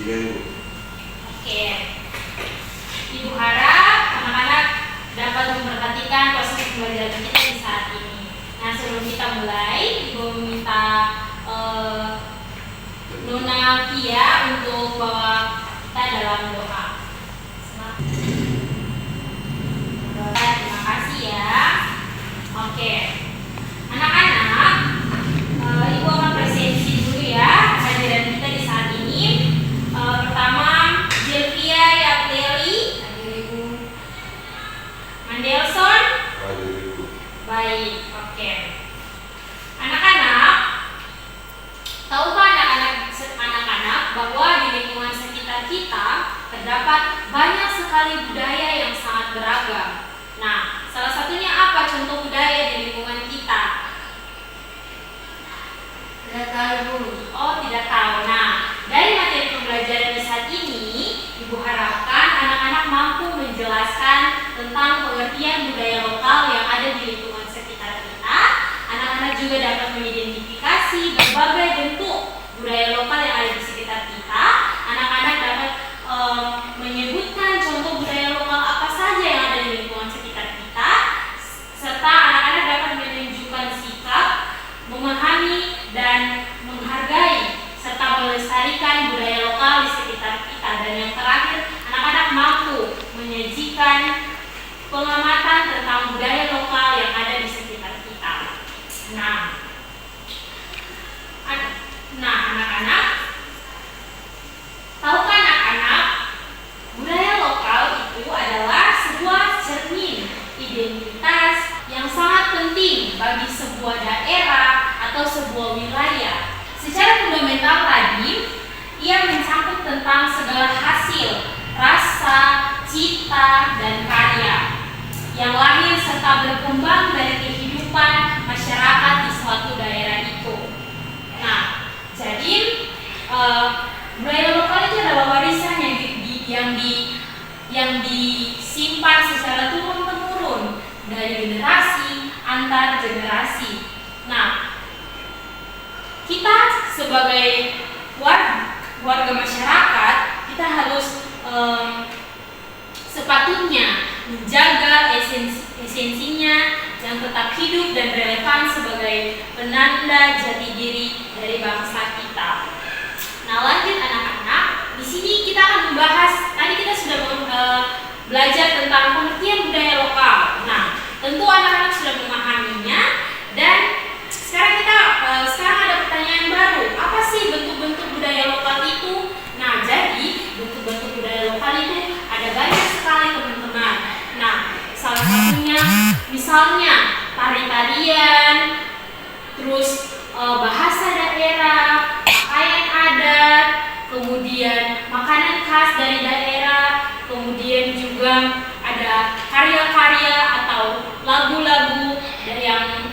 Iya, Bu. Oke. Ibu harap anak-anak dapat memperhatikan proses pembelajaran kita di saat ini. Nah, sebelum kita mulai, Ibu meminta Nona Pia untuk bawa kita dalam doa. Terima kasih ya. Oke. Anak-anak, Ibu akan presentasi dulu ya kehadiran kita di saat ini. Pertama, Jelvia Yapleli, hadir Ibu. Mandelson, Hadir, Ibu. baik, oke. Anak-anak, tahukah anak-anak bahwa di lingkungan sekitar kita terdapat banyak sekali budaya yang sangat beragam. Nah, salah satunya apa contoh budaya di lingkungan kita? Tidak tahu, Bu. Oh, tidak tahu. Nah, dari materi pembelajaran di saat ini, Ibu harapkan anak-anak mampu menjelaskan tentang pengertian budaya lokal yang ada di lingkungan sekitar kita. Anak-anak juga dapat mengidentifikasi berbagai bentuk budaya lokal yang ada di sekitar kita. Anak-anak dapat menyebutkan contoh budaya lokal apa saja yang ada di lingkungan sekitar kita, serta anak-anak dapat menunjukkan sikap, memahami dan menghargai serta melestarikan budaya lokal di sekitar kita. Dan yang terakhir, anak-anak mampu menyajikan pengamatan tentang budaya lokal yang ada di sekitar kita. Nah, anak-anak, tahukah anak-anak, budaya lokal itu adalah sebuah cermin identitas yang sangat penting bagi sebuah daerah atau sebuah wilayah. Secara fundamental tadi, ia mencakup tentang segala hasil, rasa, cita, dan karya yang lahir serta berkembang dari kehidupan masyarakat di suatu daerah itu. Nah, jadi budaya lokal itu adalah warisan yang disimpan secara turun-temurun dari generasi antar generasi. Nah, kita sebagai warga masyarakat, kita harus sepatutnya menjaga esensinya yang tetap hidup dan relevan sebagai penanda jati diri dari bangsa kita. Nah, lanjut anak-anak, di sini kita akan membahas, tadi kita sudah belajar tentang pengertian budaya lokal. Nah, tentu anak-anak sudah memahaminya, dan sekarang ada pertanyaan baru. Apa sih bentuk-bentuk budaya lokal itu? Nah, jadi bentuk-bentuk budaya lokal itu ada banyak sekali, teman-teman. Nah, salah satunya misalnya tari-tarian, terus bahasa daerah, pakaian adat, kemudian makanan khas dari daerah, kemudian juga ada karya-karya atau lagu-lagu yang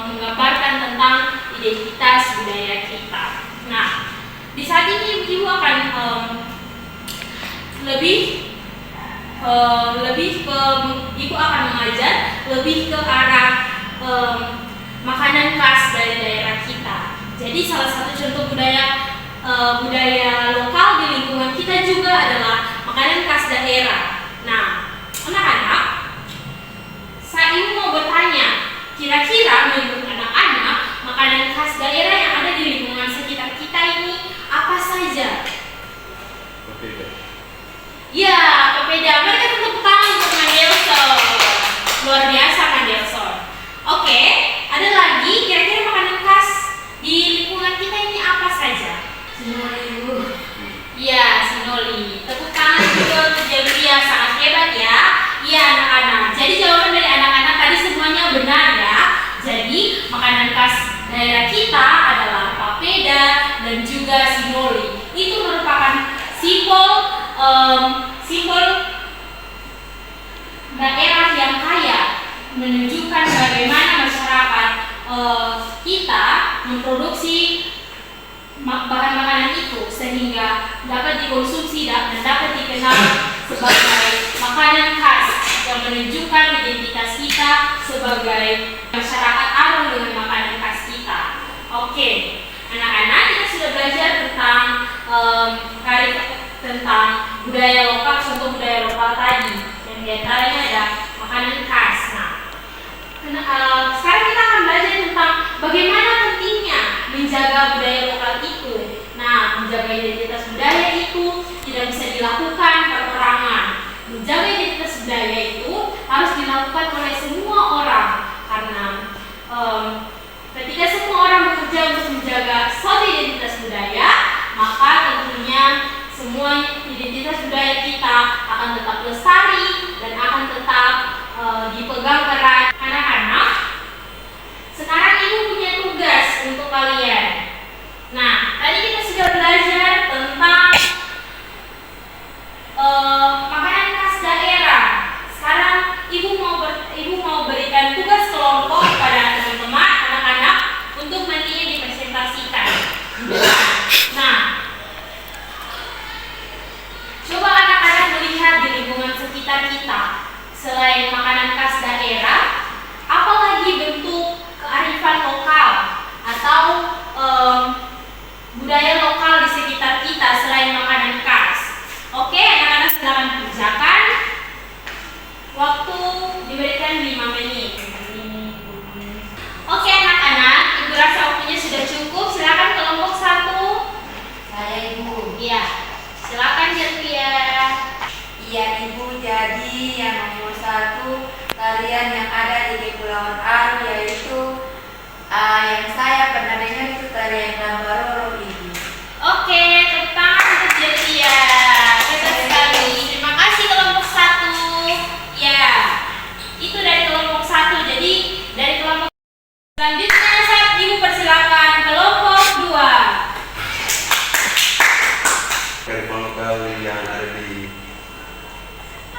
menggambarkan tentang identitas budaya kita. Nah, di saat ini Ibu akan Ibu akan mengajar lebih ke arah makanan khas dari daerah kita. Jadi salah satu contoh budaya lokal di lingkungan kita juga adalah makanan khas daerah. Nah, anak-anak, saya Ibu mau bertanya, kira-kira menurut anak-anak makanan khas daerah yang ada di lingkungan sekitar kita ini apa saja? Papeda. Ya, papeda. Mereka tepuk tangan untuk Mandelson. Luar biasa Mandelson. Oke, ada lagi kira-kira makanan khas di lingkungan kita ini apa saja? Sinoli, Bu. Iya, sinoli. Tepuk tangan juga untuk Jelvia, sangat hebat ya. Iya anak-anak. Jadi jawaban dari anak-anak tadi semuanya benar ya. Jadi makanan khas daerah kita adalah papeda dan juga sinoli. Itu merupakan simbol daerah yang kaya, menunjukkan bagaimana masyarakat kita memproduksi bahan makanan itu sehingga dapat dikonsumsi dan dapat dikenal sebagai makanan khas yang menunjukkan identitas kita sebagai masyarakat Arung dengan makanan khas kita. Oke, anak-anak, kita sudah belajar tentang tentang budaya lokal, contoh budaya lokal tadi, yang diantaranya ada makanan khas. Sekarang kita akan belajar tentang bagaimana pentingnya menjaga budaya lokal itu. Nah, menjaga identitas budaya itu tidak bisa dilakukan perorangan. Menjaga identitas budaya itu harus dilakukan oleh semua orang, karena ketika semua orang bekerja untuk menjaga suatu identitas budaya, maka tentunya semua identitas budaya kita akan tetap lestari dan akan tetap dipegang erat. Anak-anak, sekarang ibu punya tugas untuk kalian. Nah, tadi kita sudah belajar tentang makanan khas daerah. Sekarang ibu mau berikan tugas kelompok kepada teman-teman anak-anak untuk nantinya dipresentasikan. Nah, coba anak-anak melihat di lingkungan sekitar kita. Selain makanan khas daerah, apalagi bentuk kearifan lokal atau budaya lokal di sekitar kita selain makanan khas? Oke, anak-anak silakan kerjakan. Waktu diberikan 5 menit. Oke anak-anak, ibu rasa waktunya sudah cukup. Silakan kelompok 1. Saya Ibu. Iya, silakan Jelvia. Iya Ibu, jadi yang nomor 1 tarian yang ada di Kepulauan Aru yaitu yang saya pernah dengar itu tarian Lambaroro Ibu. Oke, tepuk tangan untuk Jelvia. Hebat sekali. Terima kasih kelompok 1. Ya, itu dari kelompok 1. Jadi dari kelompok selanjutnya saat ibu persilakan kelompok 2. Kearifan lokal yang ada di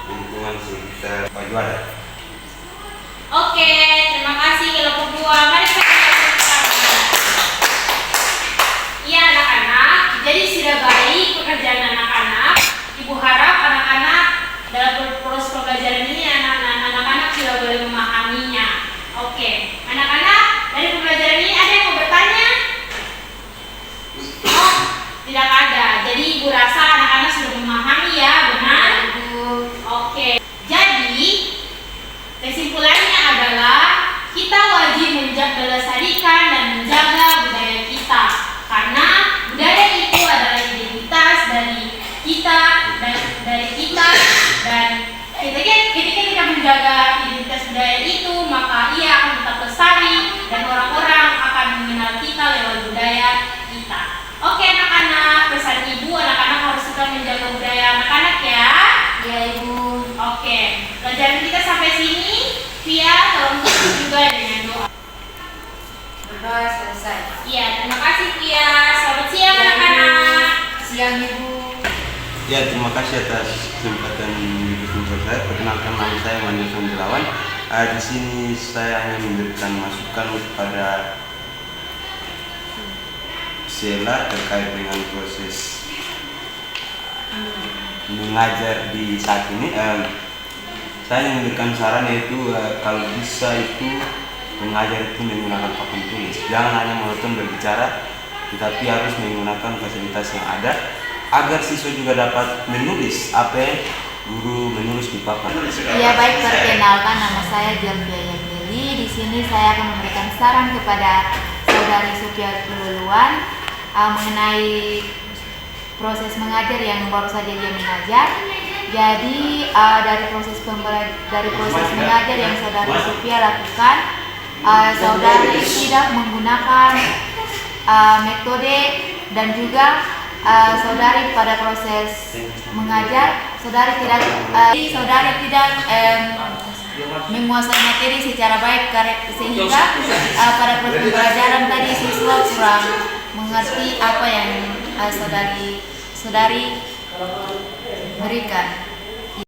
lingkungan sekitar Pak Juara. Oke, terima kasih kelompok 2. Mari kita tepuk tangan. Iya anak-anak, jadi sudah baik pekerjaan anak-anak. Ibu harap anak-anak dalam proses pembelajaran ini anak-anak sudah boleh memahaminya. Oke, anak-anak dari pembelajaran ini ada yang mau bertanya? Oh, tidak ada. Jadi ibu rasa anak-anak sudah memahami ya, benar? Oke, jadi kesimpulannya adalah kita wajib melestarikan dan menjaga budaya kita, karena budaya itu adalah identitas dari kita dan ketika kita menjaga identitas budaya itu, maka ia akan tetap lestari dan orang-orang akan mengenal kita lewat budaya kita. Oke anak-anak, pesan ibu, anak-anak harus suka menjaga budaya anak-anak ya. Iya Ibu. Oke, pelajaran kita sampai sini. Via, tolong tutup juga dengan doa. Berdoa selesai. Iya, terima kasih Via. Selamat siang anak-anak. Siang Ibu. Ya, terima kasih atas kesempatan diskusi saya. Perkenalkan nama saya Manilson Dilawan. Di sini saya hanya memberikan masukan kepada Sheila terkait dengan proses mengajar di saat ini. Saya memberikan saran yaitu kalau bisa itu mengajar itu menggunakan papan tulis. Jangan hanya monoton berbicara, tetapi harus menggunakan fasilitas yang ada agar siswa juga dapat menulis apa yang guru menulis di papan. Iya baik, perkenalkan nama saya Jelvia Yangeli. Di sini saya akan memberikan saran kepada saudari Sophia Luluan mengenai proses mengajar yang baru saja dia mengajar. Jadi dari proses mengajar yang saudari Sophia lakukan, saudari tidak menggunakan metode dan juga saudari pada proses mengajar saudari tidak menguasai materi secara baik, sehingga pada proses pembelajaran tadi siswa kurang mengerti apa yang saudari berikan.